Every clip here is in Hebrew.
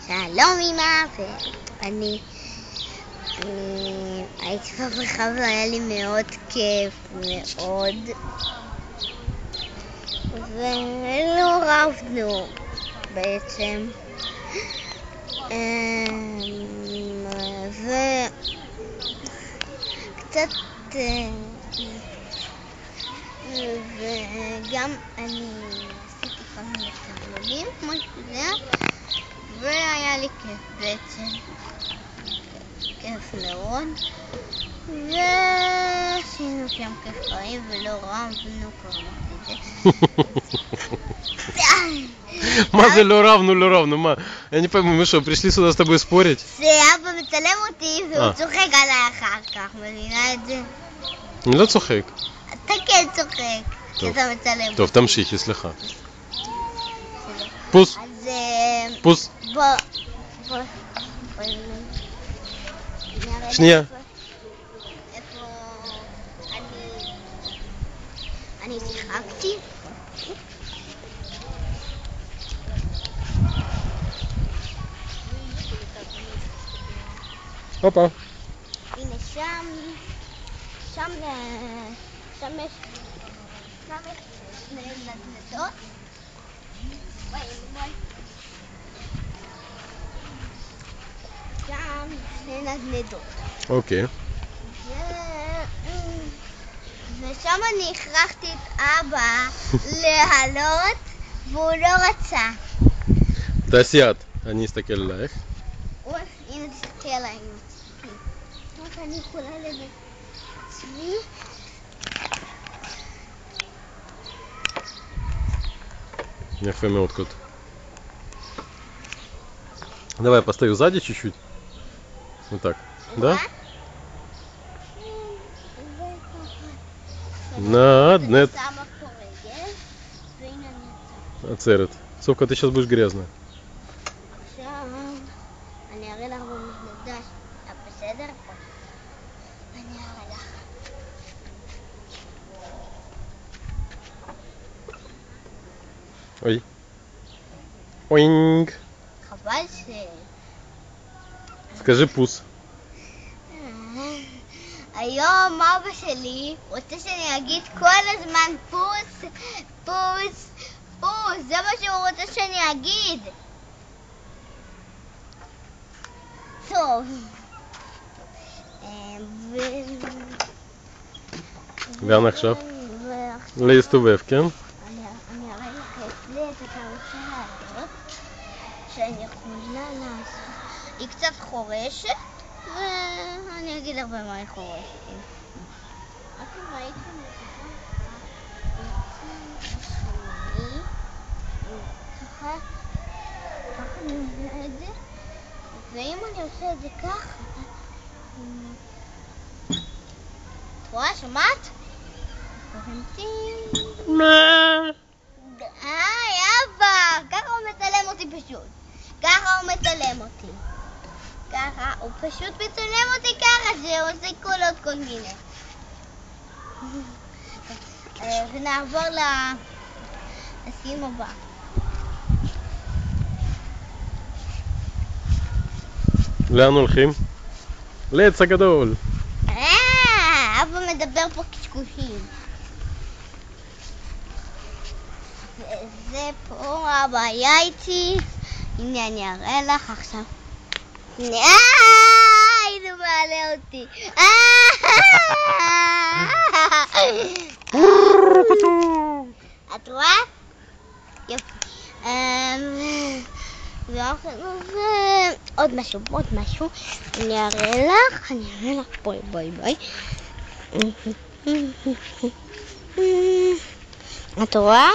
שלום אמא, ואני הייתי בבריכה והיה לי מאוד כיף, מאוד, ולא רבנו בעצם, וקצת, וגם אני עשיתי כל מיני תרגילים כמו שזה, והיה לי כיף בעצם, כיף מאוד, ועשינו שם כיף חיים ולא רבנו, כבר אמרתי את זה. מה זה לא רבנו? מה? Я не пойму, мы что, пришли сюда с тобой спорить? זה אבא מצלם אותי והוא צוחק עליי אחר כך, מבינה את זה? אני לא צוחק. אתה כן צוחק, כי אתה מצלם אותי. טוב, תמשיכי, סליחה. פוס. אז פוס. בוא. שנייה. איפה אני שיחקתי? הופה. הנה שם יש שני נדנדות. שם שני נדנדות. אוקיי. ושם אני הכרחתי את אבא לעלות והוא לא רצה. תעשי את, אני אסתכל עלייך. הנה תסתכל עליי. רק אני יכולה לזה עצמי. יפה מאוד, кот. Давай я постою сзади чуть-чуть. Вот так. Да? Надо. Ацерет. Совка, ты сейчас будешь грязная. אני אראה לך במזנדה. בסדר? אני אראה לך. Ой. Оинг. חבל ש... Скажи пус. היום אבא שלי רוצה שאני אגיד כל הזמן פוס, פוס, פוס. זה מה שהוא רוצה שאני אגיד. טוב. ואנה עכשיו? להסתובב, כן? אני אראה לך אצלי את הקרוצה הזאת שאני יכולה לעשות. היא קצת חורשת ואני אגיד לך במה היא חורשת. אתם ראיתם את זה? ככה אני עושה את זה, ואם אני עושה את זה ככה, את רואה? שמעת? אבא, ככה הוא מצלם אותי פשוט. ככה הוא מצלם אותי. ככה, הוא פשוט מצלם אותי ככה, שהוא עושה קולות כל מיני. ונעבור לסיים הבא. לאן הולכים? לעץ הגדול. אבא מדבר פה קשקושים. וזה פה אבא היה איתי. הנה אני אראה לך עכשיו. הנה, הנה מעלה אותי. את רואה? יופי. עוד משהו. אני אראה לך. ביי. את רואה?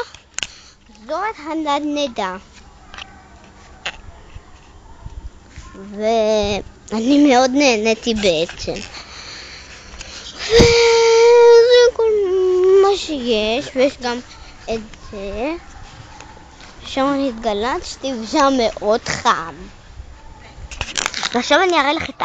זאת הנדנדה. ואני מאוד נהניתי בעצם. וזה כל מה שיש, ויש גם את זה. שם אני התגלצתי ושם מאוד חם. ועכשיו אני אראה לך את